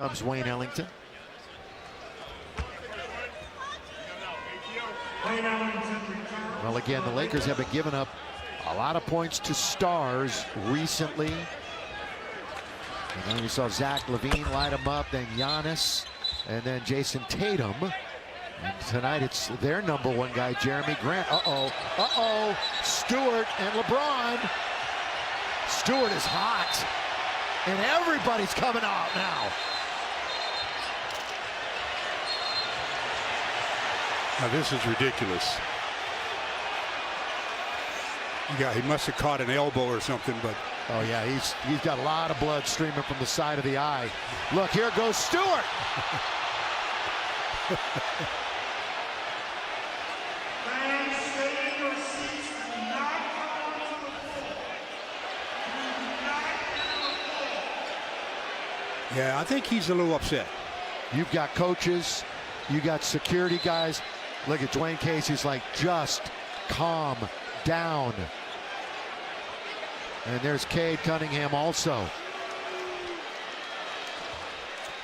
Comes Wayne Ellington. Well, again, the Lakers have been giving up a lot of points to stars recently. And then we saw Zach LaVine light them up, then Giannis, and then Jason Tatum. And tonight it's their number one guy, Jeremy Grant. Stewart and LeBron. Stewart is hot, and everybody's coming out now. Now this is ridiculous. Yeah, he must have caught an elbow or something, but oh yeah, he's got a lot of blood streaming from the side of the eye. Look, here goes Stewart. yeah, I think he's a little upset. You've got coaches, you got security guys. Look at Dwayne Casey's like, just calm down. And there's Cade Cunningham also.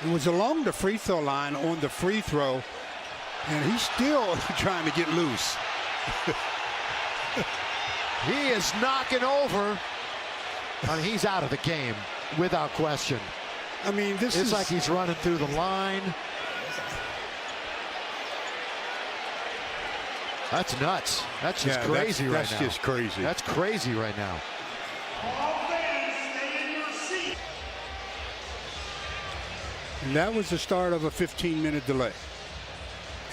It was along the free throw line on the free throw, and he's still trying to get loose. He is knocking over. I mean, he's out of the game without question. I mean, this it's is like he's running through the line. That's nuts. That's just crazy right now. That's just crazy. That's crazy right now. And that was the start of a 15-minute delay.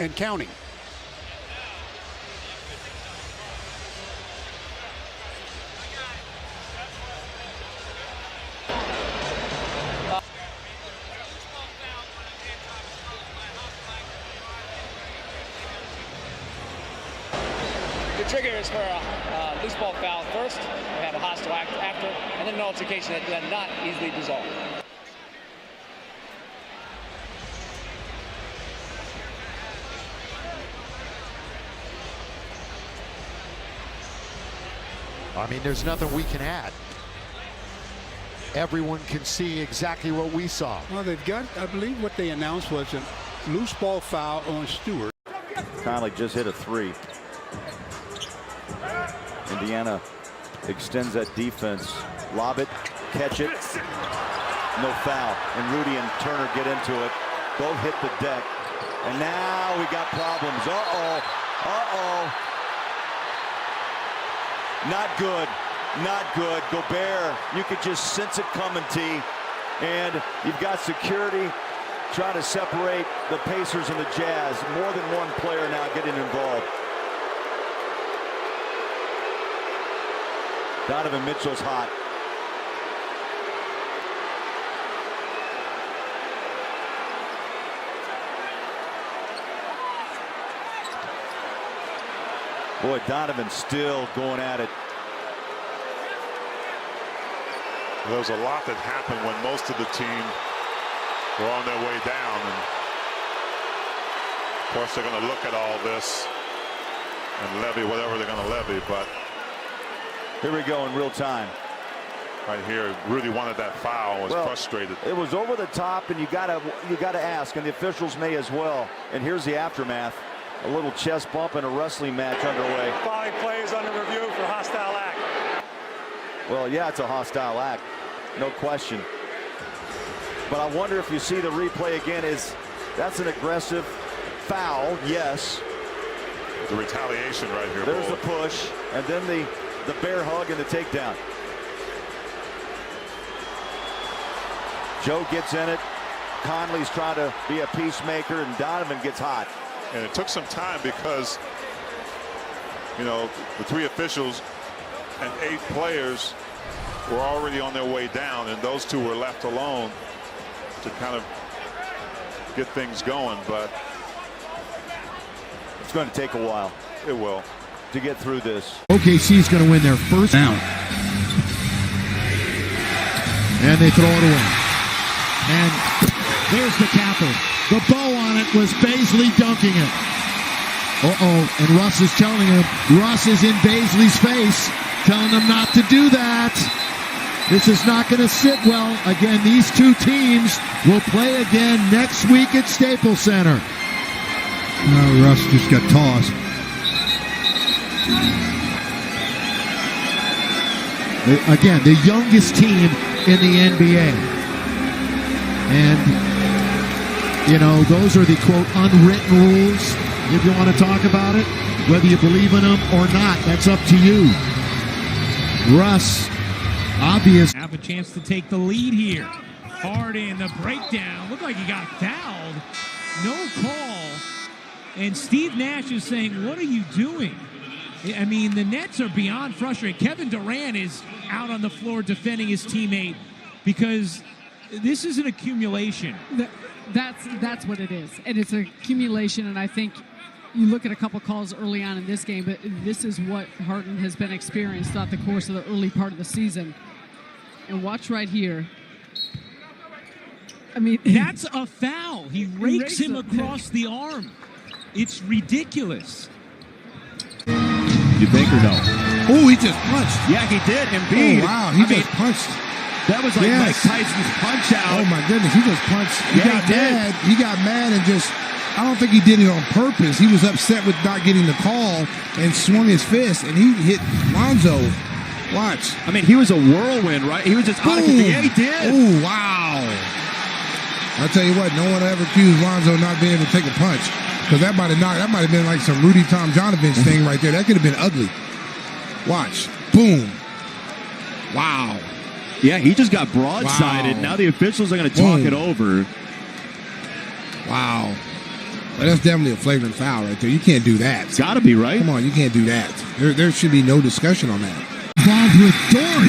And counting. The trigger is for a loose ball foul first. We have a hostile act after, and then an altercation that then not easily dissolved. I mean, there's nothing we can add. Everyone can see exactly what we saw. Well, they've got, I believe what they announced was a loose ball foul on Stewart. Conley just hit a three. Indiana extends that defense. Lob it, catch it. No foul. And Rudy and Turner get into it. Both hit the deck. And now we got problems. Not good. Not good. Gobert, you could just sense it coming, T. And you've got security trying to separate the Pacers and the Jazz. More than one player now getting involved. Donovan Mitchell's hot. Boy, Donovan's still going at it. There was a lot that happened when most of the team were on their way down. And of course, they're going to look at all this and levy whatever they're going to levy. But here we go in real time. Right here, Rudy wanted that foul, was frustrated. It was over the top, and you gotta ask, and the officials may as well. And here's the aftermath. A little chest bump and a wrestling match underway. Following play is under review for hostile act. Well, yeah, it's a hostile act, no question. But I wonder if you see the replay again, that's an aggressive foul, yes. The retaliation right here. There's the push, and then the bear hug and the takedown. Joe gets in it. Conley's trying to be a peacemaker, and Donovan gets hot. And it took some time because, you know, the three officials and 8 players were already on their way down, and those two were left alone to kind of get things going. But it's going to take a while. It will. To get through this. OKC's going to win their first down. And they throw it away. And there's the capper. The bow on it was Baisley dunking it. And Russ is telling him, Russ is in Baisley's face, telling him not to do that. This is not going to sit well. Again, these two teams will play again next week at Staples Center. Russ just got tossed. Again, the youngest team in the NBA. And, you know, those are the, quote, unwritten rules, if you want to talk about it. Whether you believe in them or not, that's up to you. Russ, obvious. Have a chance to take the lead here. Harden, the breakdown. Looked like he got fouled. No call. And Steve Nash is saying, what are you doing? I mean, the Nets are beyond frustrated. Kevin Durant is out on the floor defending his teammate because this is an accumulation. That's what it is. And it's an accumulation, and I think you look at a couple calls early on in this game, but this is what Harden has been experienced throughout the course of the early part of the season. And watch right here. I mean, that's a foul. He rakes him across the arm. It's ridiculous. You think or no? Oh, he just punched. Yeah, he did. Embiid. Oh, wow, he just punched. That was like Mike Tyson's punch out. Oh, my goodness, he just punched. He got mad and just, I don't think he did it on purpose. He was upset with not getting the call and swung his fist, and he hit Lonzo. Watch. I mean, he was a whirlwind, right? He was just out of control. Yeah, he did. Oh, wow. I'll tell you what, no one ever accused Lonzo not being able to take a punch. Because that might have been like some Rudy Tom Jonathan's thing right there. That could have been ugly. Watch. Boom. Wow. Yeah, he just got broadsided. Wow. Now the officials are going to talk it over. Wow. But that's definitely a flagrant foul right there. You can't do that. It's got to be, right? Come on, you can't do that. There should be no discussion on that. Involved with Dort.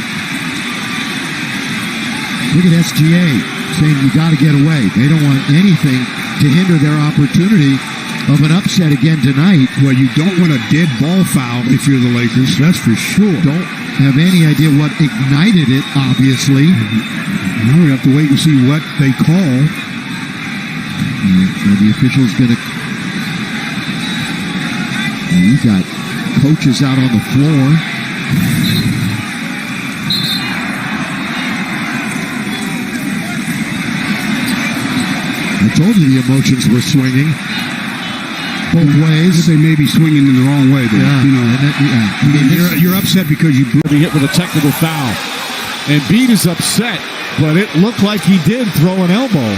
Look at SGA saying you got to get away. They don't want anything to hinder their opportunity of an upset again tonight. Well, you don't want a dead ball foul if you're the Lakers. That's for sure. Don't have any idea what ignited it, obviously. Now we have to wait and see what they call. The official's going to... You got coaches out on the floor. I told you the emotions were swinging both ways. They may be swinging in the wrong way, though. Yeah. You know, I mean, you're upset because you be hit with a technical foul. And Embiid is upset, but it looked like he did throw an elbow.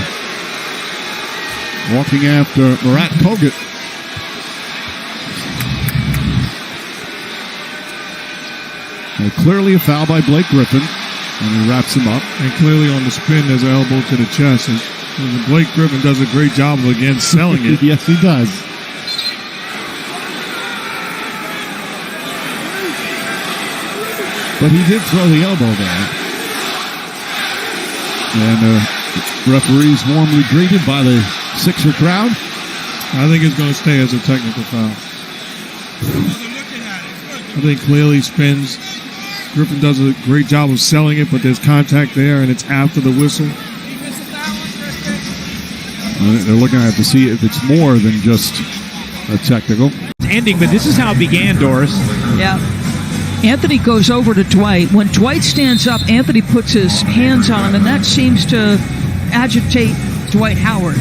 Walking after Murat Pogut. Well, clearly a foul by Blake Griffin, and he wraps him up. And clearly on the spin, there's an elbow to the chest. And Blake Griffin does a great job of, again, selling it. Yes, he does. But he did throw the elbow there. And referees warmly greeted by the Sixer crowd. I think it's going to stay as a technical foul. I think clearly spins. Griffin does a great job of selling it, but there's contact there, and it's after the whistle. They're looking at it to see if it's more than just a technical. Ending, but this is how it began, Doris. Yeah. Anthony goes over to Dwight. When Dwight stands up, Anthony puts his hands on him, and that seems to agitate Dwight Howard.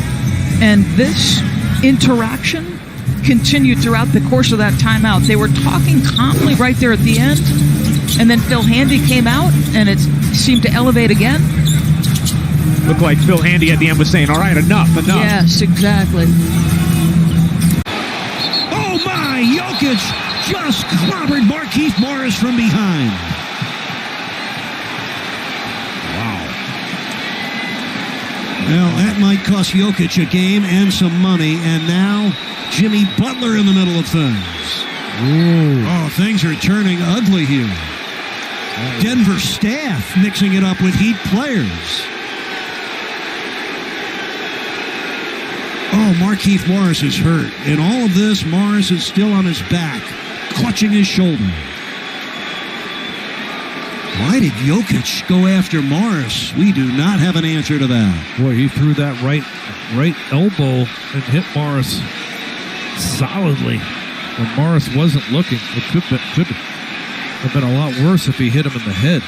And this interaction continued throughout the course of that timeout. They were talking calmly right there at the end, and then Phil Handy came out, and it seemed to elevate again. Looked like Phil Handy at the end was saying, all right, enough. Yes, exactly. Oh, my! Jokic just clobbered Markieff Morris from behind. Wow. Well, that might cost Jokic a game and some money, and now Jimmy Butler in the middle of things. Ooh. Oh, things are turning ugly here. Denver staff mixing it up with Heat players. Oh, Markieff Morris is hurt. In all of this, Morris is still on his back, clutching his shoulder. Why did Jokic go after Morris? We do not have an answer to that. Boy, he threw that right elbow and hit Morris solidly when Morris wasn't looking. It could have been a lot worse if he hit him in the head.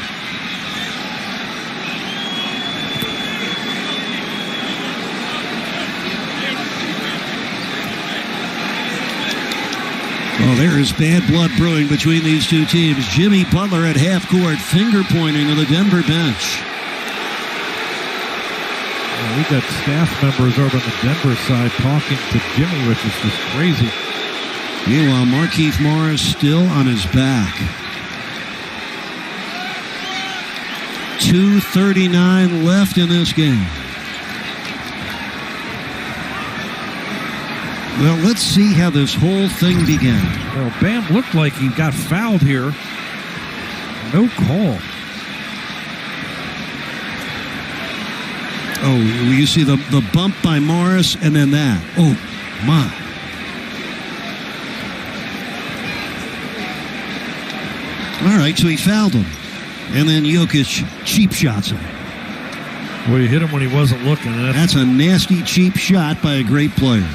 Well, there is bad blood brewing between these two teams. Jimmy Butler at half court, finger pointing to the Denver bench. Well, we got staff members over on the Denver side talking to Jimmy, which is just crazy. Meanwhile, Markieff Morris still on his back. 2:39 left in this game. Well, let's see how this whole thing began. Well, Bam looked like he got fouled here. No call. Oh, you see the bump by Morris and then that. Oh, my. All right, so he fouled him. And then Jokic cheap shots him. Well, he hit him when he wasn't looking. That's a nasty cheap shot by a great player.